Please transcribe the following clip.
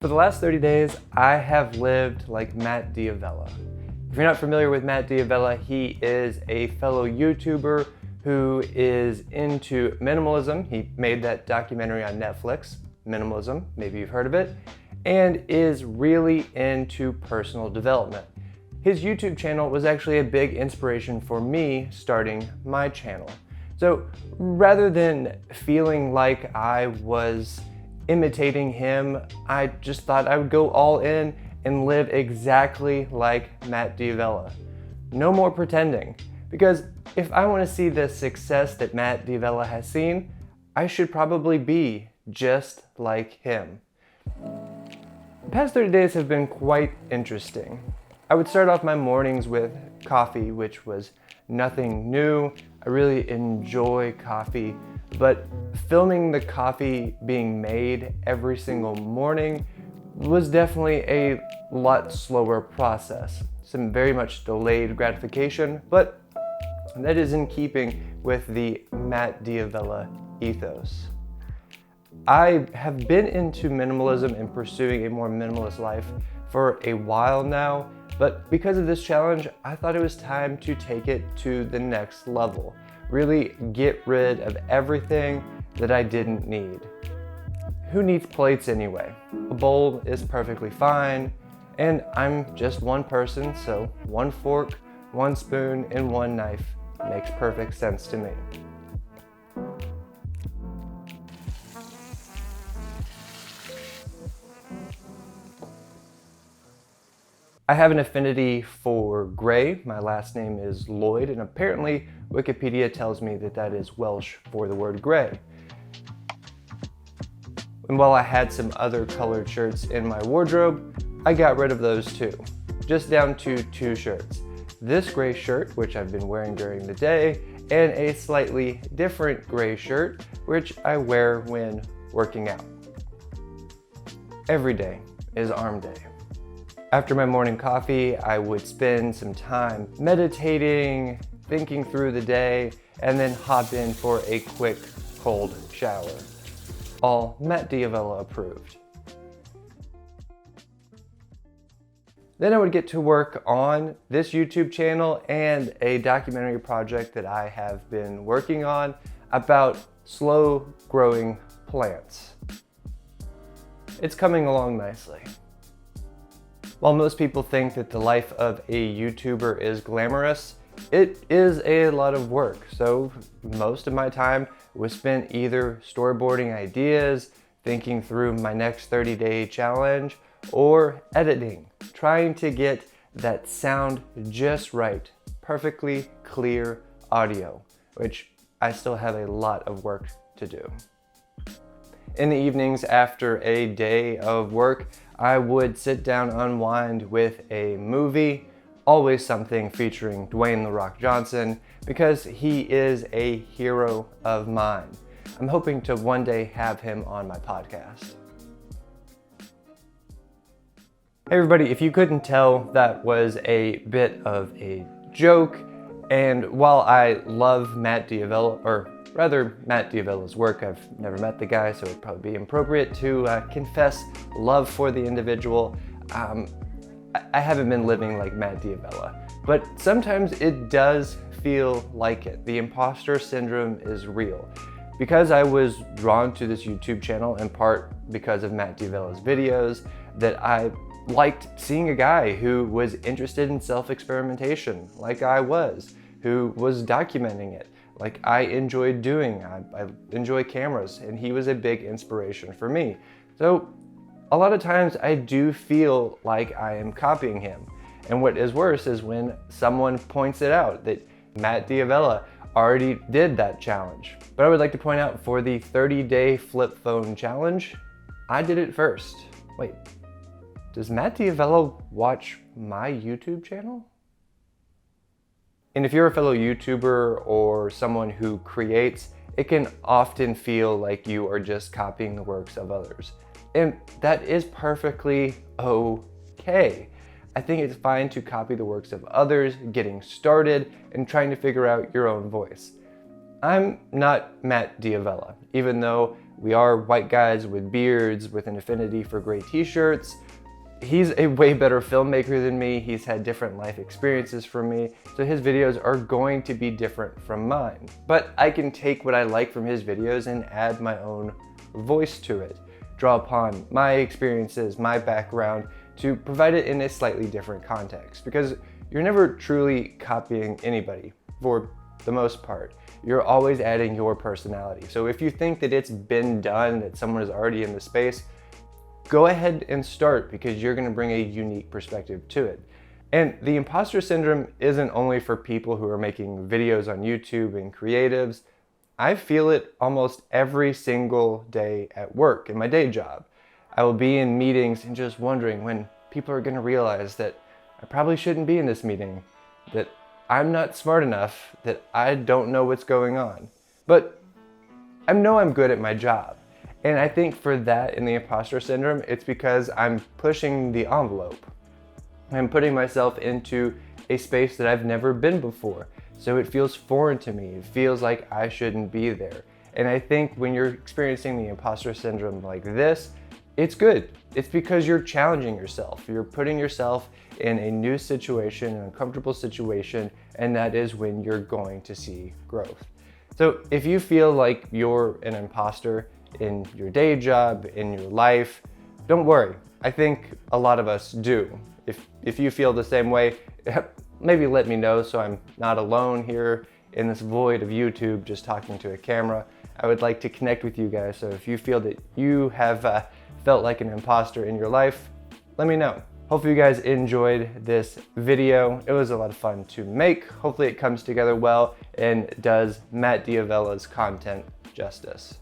For the last 30 days, I have lived like Matt D'Avella. If you're not familiar with Matt D'Avella, he is a fellow YouTuber who is into minimalism. He made that documentary on Netflix, Minimalism, maybe you've heard of it, and is really into personal development. His YouTube channel was actually a big inspiration for me starting my channel. So rather than feeling like I was imitating him, I just thought I would go all in and live exactly like Matt D'Avella. No more pretending, because if I want to see the success that Matt D'Avella has seen, I should probably be just like him. The past 30 days have been quite interesting. I would start off my mornings with coffee, which was nothing new. I really enjoy coffee, but filming the coffee being made every single morning was definitely a lot slower process. Some very much delayed gratification, but that is in keeping with the Matt D'Avella ethos. I have been into minimalism and pursuing a more minimalist life for a while now, but because of this challenge, I thought it was time to take it to the next level. Really get rid of everything that I didn't need. Who needs plates anyway? A bowl is perfectly fine, and I'm just one person, so one fork, one spoon, and one knife makes perfect sense to me. I have an affinity for gray. My last name is Lloyd, and apparently Wikipedia tells me that that is Welsh for the word gray. And while I had some other colored shirts in my wardrobe, I got rid of those too, just down to 2 shirts. This gray shirt, which I've been wearing during the day, and a slightly different gray shirt, which I wear when working out. Every day is arm day. After my morning coffee, I would spend some time meditating, thinking through the day, and then hop in for a quick cold shower. All Matt D'Avella approved. Then I would get to work on this YouTube channel and a documentary project that I have been working on about slow growing plants. It's coming along nicely. While most people think that the life of a YouTuber is glamorous, it is a lot of work. So most of my time was spent either storyboarding ideas, thinking through my next 30-day challenge, or editing, trying to get that sound just right, perfectly clear audio, which I still have a lot of work to do. In the evenings after a day of work, I would sit down, unwind with a movie, always something featuring Dwayne "The Rock" Johnson, because he is a hero of mine. I'm hoping to one day have him on my podcast. Hey everybody, if you couldn't tell, that was a bit of a joke, and while I love Matt D'Avella, or rather Matt D'Avella's work, I've never met the guy, so it'd probably be appropriate to confess love for the individual. I haven't been living like Matt D'Avella, but sometimes it does feel like it. The imposter syndrome is real. Because I was drawn to this YouTube channel, in part because of Matt D'Avella's videos, that I liked seeing a guy who was interested in self-experimentation, like I was, who was documenting it, like I enjoyed doing. I enjoy cameras, and he was a big inspiration for me. So a lot of times I do feel like I am copying him. And what is worse is when someone points it out that Matt D'Avella already did that challenge. But I would like to point out, for the 30-day flip phone challenge, I did it first. Wait, does Matt D'Avella watch my YouTube channel? And if you're a fellow YouTuber or someone who creates, it can often feel like you are just copying the works of others. And that is perfectly okay. I think it's fine to copy the works of others, getting started, and trying to figure out your own voice. I'm not Matt D'Avella, even though We are white guys with beards with an affinity for gray t-shirts. He's a way better filmmaker than me. He's had different life experiences from me, so his videos are going to be different from mine. But I can take what I like from his videos and add my own voice to it, draw upon my experiences, my background, to provide it in a slightly different context, because you're never truly copying anybody for the most part. You're always adding your personality. So if you think that it's been done, that someone is already in the space, go ahead and start, because you're gonna bring a unique perspective to it. And the imposter syndrome isn't only for people who are making videos on YouTube and creatives. I feel it almost every single day at work, in my day job. I will be in meetings and just wondering when people are gonna realize that I probably shouldn't be in this meeting, that I'm not smart enough, that I don't know what's going on. But I know I'm good at my job. And I think for that, in the imposter syndrome, it's because I'm pushing the envelope. I'm putting myself into a space that I've never been before. So it feels foreign to me. It feels like I shouldn't be there. And I think when you're experiencing the imposter syndrome like this, it's good. It's because you're challenging yourself. You're putting yourself in a new situation, an uncomfortable situation, and that is when you're going to see growth. So if you feel like you're an imposter in your day job, in your life, don't worry. I think a lot of us do. If you feel the same way, maybe let me know so I'm not alone here in this void of YouTube just talking to a camera. I would like to connect with you guys, so if you feel that you have felt like an imposter in your life, let me know. Hopefully you guys enjoyed this video. It was a lot of fun to make. Hopefully it comes together well and does Matt D'Avella's content justice.